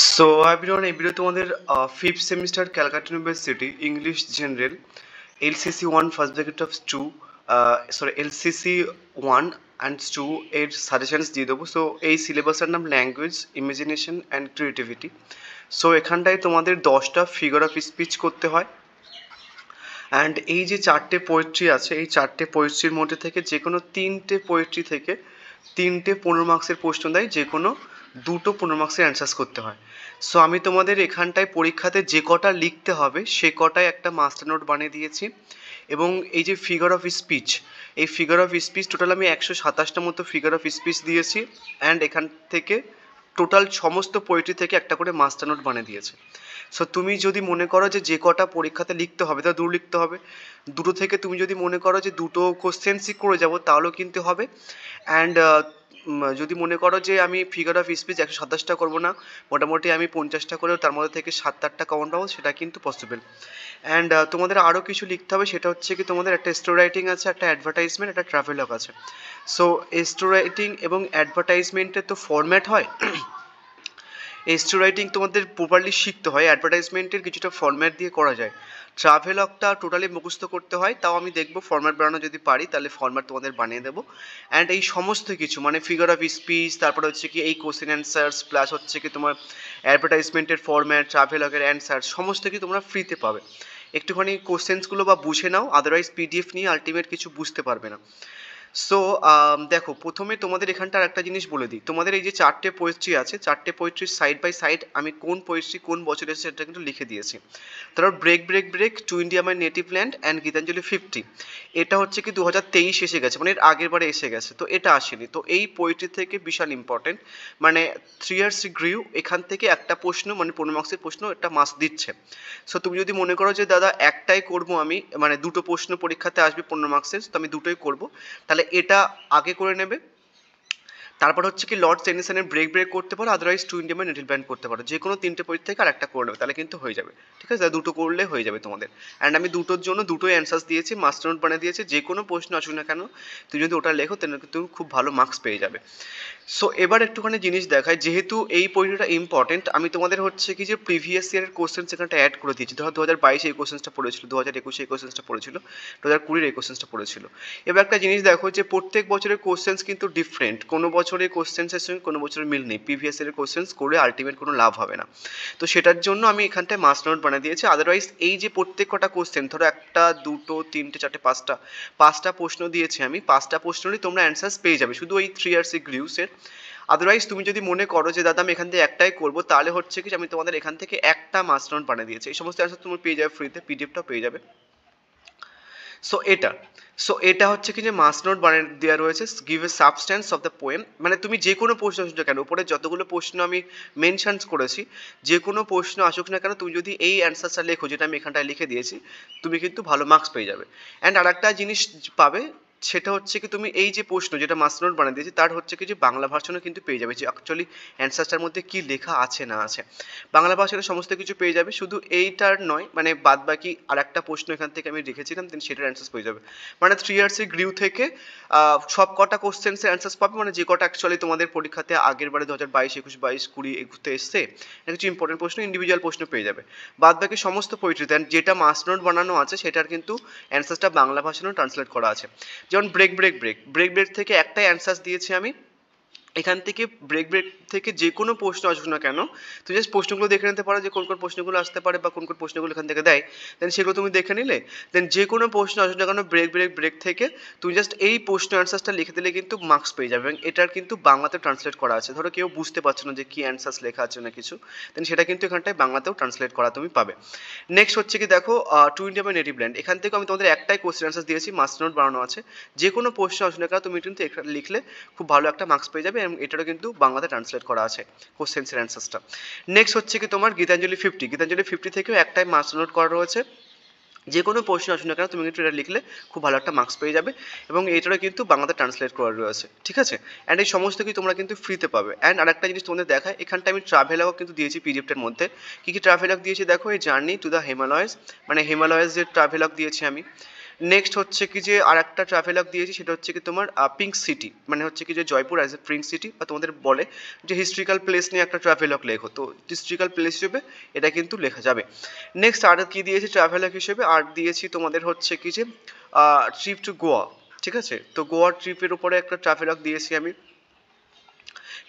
So everyone, এই video তোমাদের fifth semester Calcutta university English general LCC one first bracket of two LCC one and two এর suggestions দিয়ে দেবো। So এই সিলেবাসের নাম language, imagination and creativity. So এখানটায় তোমাদের 10টা ফিগার অফ স্পিচ করতে হয়। অ্যান্ড এই যে 4টে পোয়েট্রি আছে, এই 4টে পোয়েট্রির মধ্যে থেকে যে কোনো 3টে পোয়েট্রি থেকে 3টে 15 মার্কসের প্রশ্ন দেয়, যে কোনো 2টো 15 মার্কসের অ্যান্সার্স করতে হয়। সো আমি তোমাদের এখানটায় পরীক্ষাতে যে কটা লিখতে হবে সে কটায় একটা মাস্টার নোট বানিয়ে দিয়েছি। এবং এই যে ফিগার অফ স্পিচ, এই ফিগার অফ স্পিচ টোটাল আমি 127টা মতো ফিগার অফ স্পিচ দিয়েছি। অ্যান্ড এখান থেকে টোটাল সমস্ত পোয়েট্রি থেকে একটা করে মাস্টার নোট বানিয়ে দিয়েছে। সো তুমি যদি মনে করো যে কটা পরীক্ষাতে লিখতে হবে তা দুটো লিখতে হবে, দুটো থেকে তুমি যদি মনে করো যে দুটো কোশ্চেন্সই করে যাবো তাহলেও কিন্তু হবে। অ্যান্ড যদি মনে করো যে আমি ফিগার অফ স্পিচ 127টা করবো না, মোটামুটি আমি 50টা করেও তার মধ্যে থেকে 7-8টা কমন পাবো, সেটা কিন্তু পসিবল। অ্যান্ড তোমাদের আরও কিছু লিখতে হবে, সেটা হচ্ছে কি তোমাদের একটা স্টোরি রাইটিং আছে, একটা অ্যাডভার্টাইজমেন্ট, একটা ট্রাভেলগ আছে। সো স্টোরি রাইটিং এবং অ্যাডভার্টাইজমেন্টের তো ফরম্যাট হয়, এস্ট্রো রাইটিং তোমাদের প্রপারলি শিখতে হয়, অ্যাডভার্টাইজমেন্টের কিছুটা ফরম্যাট দিয়ে করা যায়। ট্রাভেলগটা টোটালি মুখস্থ করতে হয়, তাও আমি দেখবো ফরম্যাট বানানো যদি পারি তাহলে ফরম্যাট তোমাদের বানিয়ে দেবো। অ্যান্ড এই সমস্ত কিছু মানে ফিগার অফ স্পিচ, তারপরে হচ্ছে কি এই কোশ্চেন অ্যান্সার্স, প্লাস হচ্ছে কি তোমার অ্যাডভার্টাইজমেন্টের ফরম্যাট, ট্রাভেলগের অ্যান্সার সমস্ত কিছু তোমরা ফ্রিতে পাবে। একটুখানি কোশ্চেন্সগুলো বা বুঝে নাও, আদারওয়াইজ পিডিএফ নিয়ে আলটিমেট কিছু বুঝতে পারবে না। সো দেখো, প্রথমে তোমাদের এখানটার একটা জিনিস বলে দিই, তোমাদের এই যে 4টে পোয়েট্রি আছে, 4টে পোয়েট্রির সাইড বাই সাইড আমি কোন পোয়েট্রি কোন বছর এসেছে সেটা কিন্তু লিখে দিয়েছি। তারপর break break break, to India my native land and Gitanjali 50, এটা হচ্ছে কি 2023 এসে গেছে, মানে এর আগের বারে এসে গেছে, তো এটা আসেনি। তো এই পোয়েট্রি থেকে বিশাল ইম্পর্টেন্ট, মানে 3 ইয়ার্স গ্রিউ, এখান থেকে একটা প্রশ্ন মানে 15 মার্কসের প্রশ্ন একটা মাস দিচ্ছে। সো তুমি যদি মনে করো যে দাদা একটাই করবো আমি, মানে দুটো প্রশ্ন পরীক্ষাতে আসবে 15 মার্কসের, তো আমি দুটোই করবো, তাহলে এটা আগে করে নেবে। তারপর হচ্ছে কি লর্ড টেনিসনের ব্রেক ব্রেক করতে পারো, otherwise to India native band করতে পারো, যে কোনো 3টে পয়েন্ট থেকে আর একটা করে নেবে, তাহলে কিন্তু হয়ে যাবে। ঠিক আছে, দুটো করলে হয়ে যাবে তোমাদের। অ্যান্ড আমি দুটোর জন্য দুটোই অ্যান্সার্স দিয়েছি, মাস্টার নোট বানিয়ে দিয়েছি, যে কোনো প্রশ্ন আসুক না কেন তুমি যদি ওটা লেখো তাহলে তুমি খুব ভালো মার্কস পেয়ে যাবে। সো এবার একটুখানি জিনিস দেখায়, যেহেতু এই পরীক্ষাটা ইম্পর্টেন্ট, আমি তোমাদের হচ্ছে কি যে প্রিভিয়াস ইয়ারের কোশ্চেন সেখানটা অ্যাড করে দিয়েছি। ধরো 2022 এই কোশ্চেন্সটা পড়েছিল, 2021 এই কোশ্চেন্সটা পড়েছিল, 2020 এই কোশ্চেন্সটা পড়েছিল। এবার একটা জিনিস দেখো যে প্রত্যেক বছরের কোশ্চেন্স কিন্তু ডিফারেন্ট, কোনো বছরের কোশ্চেন্সের সঙ্গে কোনো বছরের মিল নেই, প্রিভিয়াস ইয়ারের কোশ্চেন্স করে আলটিমেট কোনো লাভ হবে না। তো সেটার জন্য আমি এখানটায় মাস্টার নোট বানিয়ে দিয়েছি, আদারওয়াইজ এই যে প্রত্যেক কটা কোশ্চেন, ধরো একটা দুটো তিনটে চারটে পাঁচটা প্রশ্ন দিয়েছি আমি, 5টা প্রশ্নেরই তোমরা অ্যান্সার্স পেয়ে যাবে, শুধু ওই 3 ইয়ার্স গ্রিউসের। আদারওয়াইজ তুমি যদি মনে করো যে দাদা আমি এখান থেকে একটাই করবো, তাহলে হচ্ছে কি আমি তোমাদের এখান থেকে একটা মাস্টার নোট বানিয়ে দিয়েছি, এই সমস্ত অ্যান্সার তুমি পেয়ে যাবে ফ্রিতে, পিডিএফটাও পেয়ে যাবে। সো এটা হচ্ছে কি যে মাস্টার নোট বানিয়ে দেওয়া রয়েছে, give a substance of the poem, মানে তুমি যে কোনো প্রশ্ন আসুক না কেন, উপরে যতগুলো প্রশ্ন আমি মেনশনস করেছি, যে কোনো প্রশ্ন আসুক না কেন তুমি যদি এই অ্যান্সারটা লেখো যেটা আমি এখানটায় লিখে দিয়েছি, তুমি কিন্তু ভালো মার্কস পেয়ে যাবে। অ্যান্ড আর একটা জিনিস পাবে, সেটা হচ্ছে কি তুমি এই যে প্রশ্ন যেটা মাস্টার নোট বানিয়ে দিয়েছি তার হচ্ছে কি যে বাংলা ভার্সনও কিন্তু পেয়ে যাবে, যে অ্যাকচুয়ালি অ্যান্সারটার মধ্যে কী লেখা আছে না আছে, বাংলা ভাষায় সমস্ত কিছু পেয়ে যাবে। শুধু এইটার নয়, মানে বাদ বাকি আর একটা প্রশ্ন এখান থেকে আমি রেখেছিলাম, দেন সেটার অ্যান্সার্স পেয়ে যাবে। মানে 3 ইয়ার্সের গ্রিউ থেকে সব কটা কোশ্চেন্সের অ্যান্সার্স পাবে, মানে যে কটা অ্যাকচুয়ালি তোমাদের পরীক্ষাতে আগের বারে 2022, 21, 22, 20, 21 এসছে, কিছু ইম্পর্টেন্ট প্রশ্ন ইন্ডিভিজুয়াল প্রশ্ন পেয়ে যাবে। বাদ বাকি সমস্ত পোয়েট্রিতে যেটা মাস্টার নোট বানানো আছে সেটার কিন্তু অ্যান্সার্সটা বাংলা ভাষাতেও ট্রান্সলেট করা আছে। যেমন break break break break break থেকে একটাই অ্যান্সার্স দিয়েছি আমি, এখান থেকে ব্রেক ব্রেক থেকে যে কোনো প্রশ্ন আসুক না কেন তুমি জাস্ট প্রশ্নগুলো দেখে নিতে পারো, যে কোন কোন প্রশ্নগুলো আসতে পারে বা কোন কোন প্রশ্নগুলো এখান থেকে দেয়, দেন সেগুলো তুমি দেখে নিলে, দেন যে কোনো প্রশ্ন আসুক না কেন ব্রেক ব্রেক ব্রেক থেকে তুমি জাস্ট এই প্রশ্ন অ্যান্সার্সটা লিখে দিলে কিন্তু মার্কস পেয়ে যাবে। এবং এটার কিন্তু বাংলাতে ট্রান্সলেট করা আছে, ধরো কেউ বুঝতে পারছো না যে কী অ্যান্সার্স লেখা আছে না কিছু, দেন সেটা কিন্তু এখানটায় বাংলাতেও ট্রান্সলেট করা তুমি পাবে। নেক্সট হচ্ছে কি দেখো, two India my native land, এখান থেকে আমি তোমাদের একটাই কোশ্চেন অ্যান্সার দিয়েছি, মাস্টার নোট বানানো আছে, যে কোনো প্রশ্ন আসুক না কেন তুমি কিন্তু লিখলে খুব ভালো একটা মার্কস পেয়ে যাবে, এবং এটারও কিন্তু বাংলাতে ট্রান্সলেট করা আছে কোশ্চেন্সের অ্যান্সার্সটা। নেক্সট হচ্ছে কি তোমার গীতাঞ্জলি 50, গীতাঞ্জলি 50 থেকেও একটাই মাস্টার নোট করা রয়েছে, যে কোনো প্রশ্ন আসুক না কেন তুমি কিন্তু এটা লিখলে খুব ভালো একটা মার্কস পেয়ে যাবে, এবং এটারও কিন্তু বাংলাতে ট্রান্সলেট করা রয়েছে। ঠিক আছে, অ্যান্ড এই সমস্ত কিছু তোমরা কিন্তু ফ্রিতে পাবে। অ্যান্ড আরেকটা জিনিস তোমাদের দেখায়, এখানটা আমি ট্রাভেলগও কিন্তু দিয়েছি পিডিএফটার মধ্যে। কী কী ট্রাভেলগ দিয়েছি দেখো, এই জার্নি টু দ্য হিমালয়স, মানে হিমালয়াস যে ট্রাভেলগ দিয়েছি আমি, নেক্সট হচ্ছে কি যে আর একটা ট্রাভেলগ দিয়েছি, সেটা হচ্ছে কি তোমার পিঙ্ক সিটি, মানে হচ্ছে কি যে Jaipur as a pink city, বা তোমাদের বলে যে হিস্ট্রিক্যাল প্লেস নিয়ে একটা ট্রাভেলগ লেখো, তো হিস্ট্রিক্যাল প্লেস হিসেবে এটা কিন্তু লেখা যাবে। নেক্সট আর কি দিয়েছি ট্রাভেলগ হিসেবে, আর দিয়েছি তোমাদের হচ্ছে কি যে ট্রিপ টু গোয়া, ঠিক আছে, তো গোয়া ট্রিপের উপরে একটা ট্রাভেলগ দিয়েছি আমি,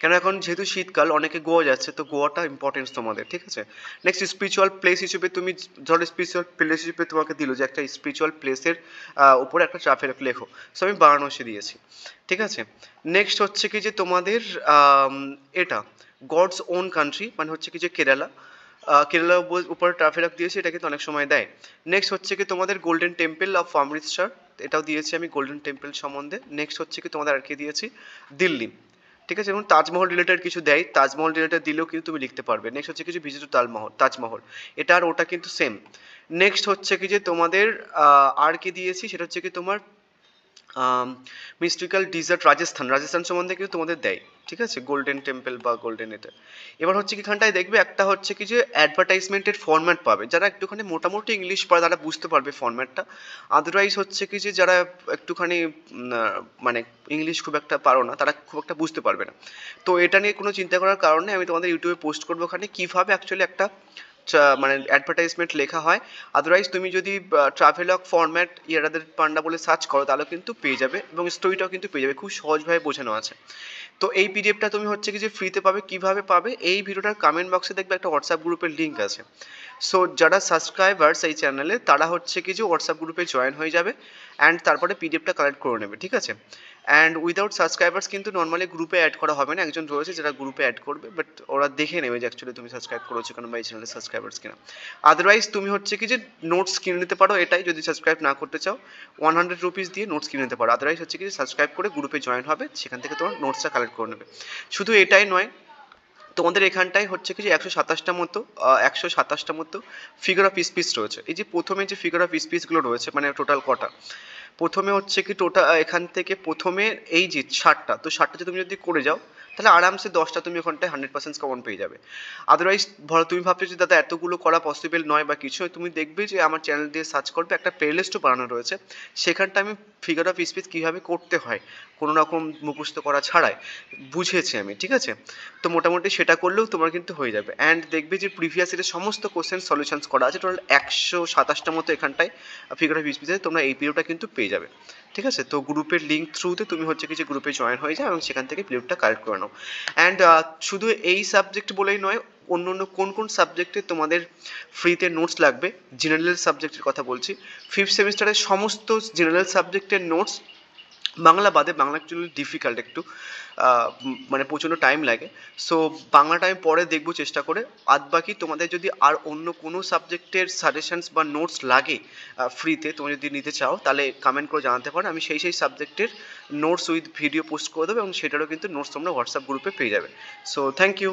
কেন এখন যেহেতু শীতকাল অনেকে গোয়া যাচ্ছে, তো গোয়াটা ইম্পর্টেন্স তোমাদের, ঠিক আছে। নেক্সট স্পিরিচুয়াল প্লেস হিসেবে তুমি ধরো স্পিরিচুয়াল প্লেস হিসেবে তোমাকে দিল যে একটা স্পিরিচুয়াল প্লেসের উপরে একটা ট্রাভেলগ লেখো, সো আমি বারাণসী দিয়েছি, ঠিক আছে। নেক্সট হচ্ছে কি যে তোমাদের এটা গডস ওন কান্ট্রি, মানে হচ্ছে কি যে কেরালা, কেরালার উপরে ট্রাভেলগ দিয়েছি, এটা কিন্তু অনেক সময় দেয়। নেক্সট হচ্ছে কি তোমাদের গোল্ডেন টেম্পল অফ অমৃতসর, এটাও দিয়েছি আমি গোল্ডেন টেম্পল সম্বন্ধে। নেক্সট হচ্ছে কি তোমাদের আর কি দিয়েছি দিল্লি, ঠিক আছে, এবং তাজমহল রিলেটেড কিছু দেয়, তাজমহল রিলেটেড দিলেও কিন্তু তুমি লিখতে পারবে। নেক্সট হচ্ছে কিছু ভিজিট তাজমহল, এটা আর ওটা কিন্তু সেম। নেক্সট হচ্ছে কি যে তোমাদের আর কি দিয়েছি, সেটা হচ্ছে কি তোমার মিস্টিক্যাল ডিজার্ট রাজস্থান সম্বন্ধে কিন্তু তোমাদের দেয়, ঠিক আছে, গোল্ডেন টেম্পল বা গোল্ডেন এটা। এবার হচ্ছে কি এখানটায় দেখবে একটা হচ্ছে কি যে অ্যাডভার্টাইজমেন্টের ফরম্যাট পাবে, যারা একটুখানি মোটামুটি ইংলিশ পড়ে তারা বুঝতে পারবে ফরম্যাটটা, আদারওয়াইজ হচ্ছে কি যে যারা একটুখানি মানে ইংলিশ খুব একটা পারো না, তারা খুব একটা বুঝতে পারবে না। তো এটা নিয়ে কোনো চিন্তা করার কারণে আমি তোমাদের ইউটিউবে পোস্ট করবো ওখানে কীভাবে অ্যাকচুয়ালি একটা মানে অ্যাডভার্টাইজমেন্ট লেখা হয়। আদারওয়াইজ তুমি যদি ট্রাভেলগ ফরম্যাট ইয়ারাদের পান্ডা বলে সার্চ করো তাহলে কিন্তু পেয়ে যাবে, এবং স্টোরিটাও কিন্তু পেয়ে যাবে, খুব সহজভাবে বোঝানো আছে। তো এই পিডিএফটা তুমি হচ্ছে কি যে ফ্রিতে পাবে, কিভাবে পাবে, এই ভিডিওটার কমেন্ট বক্সে দেখবে একটা হোয়াটসঅ্যাপ গ্রুপের লিঙ্ক আছে। সো যারা সাবস্ক্রাইবার্স এই চ্যানেলে তারা হচ্ছে কি যে হোয়াটসঅ্যাপ গ্রুপে জয়েন হয়ে যাবে, অ্যান্ড তারপরে পিডিএফটা কালেক্ট করে নেবে, ঠিক আছে। অ্যান্ড উইদাউট সাবস্ক্রাইবার্স কিন্তু নর্মালি গ্রুপে অ্যাড করা হবে না, একজন রয়েছে যারা গ্রুপে অ্যাড করবে, বাট ওরা দেখে নেবে যে অ্যাকচুয়ালি তুমি সাবস্ক্রাইব করেছো কেন বা এই চ্যানেলের সাবস্ক্রাইবার্স কিনা। আদারওয়াইজ তুমি হচ্ছে কি যে নোটস কিনে নিতে পারো, এটাই যদি সাবস্ক্রাইব না করতে চাও 100 রুপিস দিয়ে নোটস কিনে নিতে পারো। আদারওয়াইজ হচ্ছে কি সাবস্ক্রাইব করে গ্রুপে জয়েন হবে, সেখান থেকে তোমার নোটসটা কালেক্ট করে নেবে। শুধু এটাই নয়, তোমাদের এখানটায় হচ্ছে কি যে 127টা মতো ফিগার অফ স্পিচ রয়েছে। এই যে প্রথমে যে ফিগার অফ স্পিচগুলো রয়েছে, মানে টোটাল কটা, প্রথমে হচ্ছে কি টোটাল এখান থেকে প্রথমে এই যে 60টা, তো 60টা তুমি যদি করে যাও তাহলে আরামসে 10টা তুমি ওখানটায় 100% কমন পেয়ে যাবে। আদারওয়াইজ ধরো তুমি ভাবছো যে দাদা এতগুলো করা পসিবল নয় বা কিছু, তুমি দেখবে যে আমার চ্যানেল দিয়ে সার্চ করবে, একটা প্লেলিস্টও বানানো রয়েছে, সেখানটা আমি ফিগার অফ স্পিচ কীভাবে করতে হয় কোনো রকম মুখস্থ করা ছাড়াই বুঝেছি আমি, ঠিক আছে। তো মোটামুটি সেটা করলেও তোমার কিন্তু হয়ে যাবে। অ্যান্ড দেখবে যে প্রিভিয়াস ইয়ারের সমস্ত কোশ্চেন সলিউশনস করা আছে, টোটাল 127টা মতো এখানটায় ফিগার অফ স্পিচে তোমরা এই পিডিএফটা কিন্তু পেয়ে যাবে, ঠিক আছে। তো গ্রুপের লিঙ্ক থ্রুতে তুমি হচ্ছে কি যে গ্রুপে জয়েন হয়ে যাও এবং সেখান থেকে পিডিএফটা কালেক্ট করে নাও। অ্যান্ড শুধু এই সাবজেক্ট বলেই নয়, অন্য অন্য কোন কোন সাবজেক্টে তোমাদের ফ্রিতে নোটস লাগবে, জেনারেল সাবজেক্টের কথা বলছি, ফিফথ সেমিস্টারের সমস্ত জেনারেল সাবজেক্টের নোটস, বাংলা বাদে, বাংলা অ্যাকচুয়ালি ডিফিকাল্ট একটু, মানে প্রচণ্ড টাইম লাগে, সো বাংলাটা আমি পরে দেখবো চেষ্টা করে। আর বাকি তোমাদের যদি আর অন্য কোনো সাবজেক্টের সাজেশনস বা নোটস লাগে ফ্রিতে, তুমি যদি নিতে চাও তাহলে কমেন্ট করে জানাতে পারো, আমি সেই সেই সাবজেক্টের নোটস উইথ ভিডিও পোস্ট করে দেবো, এবং সেটারও কিন্তু নোটস তোমরা হোয়াটসঅ্যাপ গ্রুপে পেয়ে যাবে। So thank you.